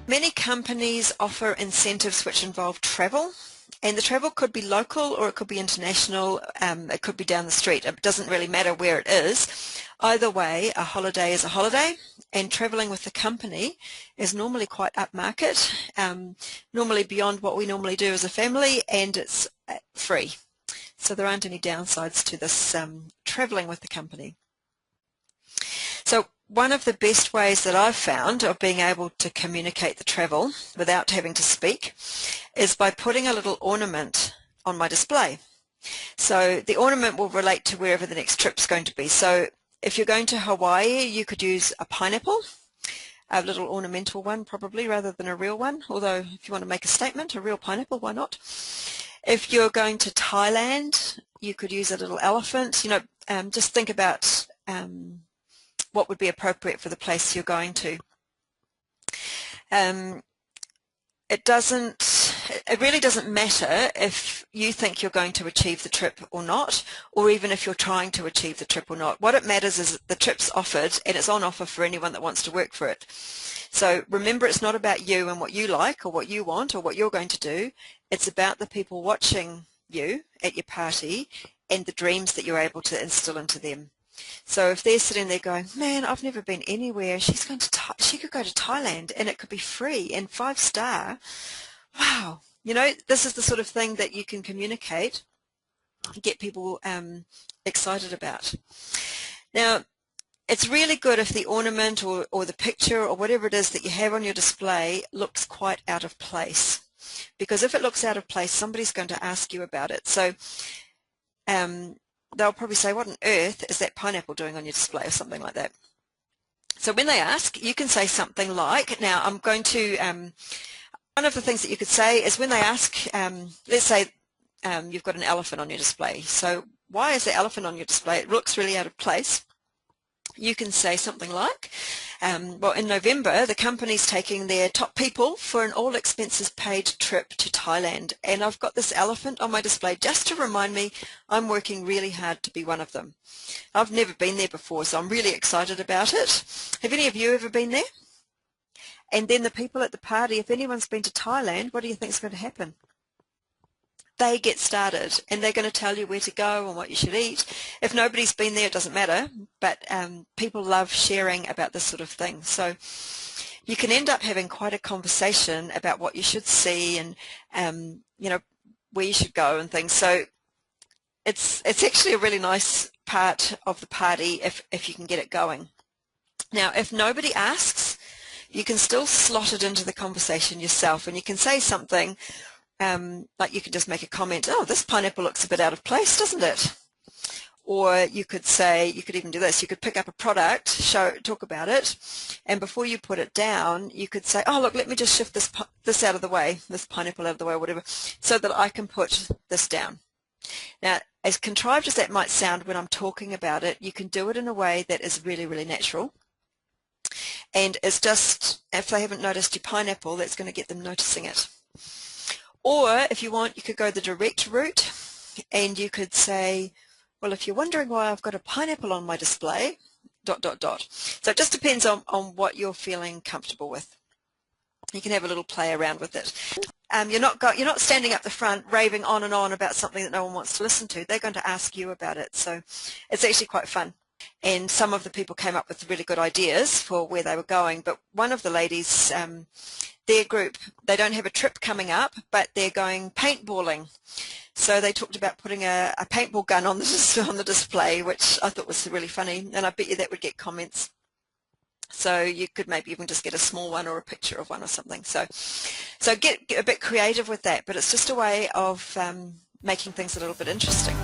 Many companies offer incentives which involve travel, and the travel could be local or it could be international, it could be down the street. It doesn't really matter where it is. Either way, a holiday is a holiday, and travelling with the company is normally quite upmarket, normally beyond what we normally do as a family, and it's free. So there aren't any downsides to this travelling with the company. So one of the best ways that I've found of being able to communicate the travel without having to speak is by putting a little ornament on my display. So the ornament will relate to wherever the next trip's going to be. So if you're going to Hawaii, you could use a pineapple, a little ornamental one probably rather than a real one, although if you want to make a statement, a real pineapple, why not? If you're going to Thailand, you could use a little elephant. You know, just think about what would be appropriate for the place you're going to. It really doesn't matter if you think you're going to achieve the trip or not, or even if you're trying to achieve the trip or not. What it matters is that the trip's offered, and it's on offer for anyone that wants to work for it. So remember, it's not about you and what you like or what you want or what you're going to do. It's about the people watching you at your party and the dreams that you're able to instill into them. So if they're sitting there going, man, I've never been anywhere, she could go to Thailand and it could be free and 5-star, wow, you know, this is the sort of thing that you can communicate and get people excited about. Now, it's really good if the ornament or the picture or whatever it is that you have on your display looks quite out of place, because if it looks out of place, somebody's going to ask you about it. So they'll probably say, what on earth is that pineapple doing on your display, or something like that. So when they ask, you can say something like, now I'm going to, one of the things that you could say is when they ask, let's say you've got an elephant on your display. So why is the elephant on your display? It looks really out of place. You can say something like, well, in November, the company's taking their top people for an all-expenses-paid trip to Thailand, and I've got this elephant on my display just to remind me I'm working really hard to be one of them. I've never been there before, so I'm really excited about it. Have any of you ever been there? And then the people at the party, if anyone's been to Thailand, what do you think is going to happen? They get started, and they're going to tell you where to go and what you should eat. If nobody's been there, it doesn't matter, but people love sharing about this sort of thing. So you can end up having quite a conversation about what you should see and you know, where you should go and things. So it's actually a really nice part of the party if you can get it going. Now, if nobody asks, you can still slot it into the conversation yourself, and you can say something like you can just make a comment, oh, this pineapple looks a bit out of place, doesn't it? Or you could say, you could even do this, you could pick up a product, talk about it, and before you put it down, you could say, oh, look, let me just shift this out of the way, this pineapple out of the way, or whatever, so that I can put this down. Now, as contrived as that might sound when I'm talking about it, you can do it in a way that is really, really natural. And it's just, if they haven't noticed your pineapple, that's going to get them noticing it. Or if you want, you could go the direct route, and you could say, well, if you're wondering why I've got a pineapple on my display, ... So it just depends on what you're feeling comfortable with. You can have a little play around with it. You're not standing up the front raving on and on about something that no one wants to listen to. They're going to ask you about it. So it's actually quite fun. And some of the people came up with really good ideas for where they were going. But one of the ladies, their group, they don't have a trip coming up, but they're going paintballing. So they talked about putting a paintball gun on the display, which I thought was really funny, and I bet you that would get comments. So you could maybe even just get a small one or a picture of one or something. So get a bit creative with that, but it's just a way of making things a little bit interesting.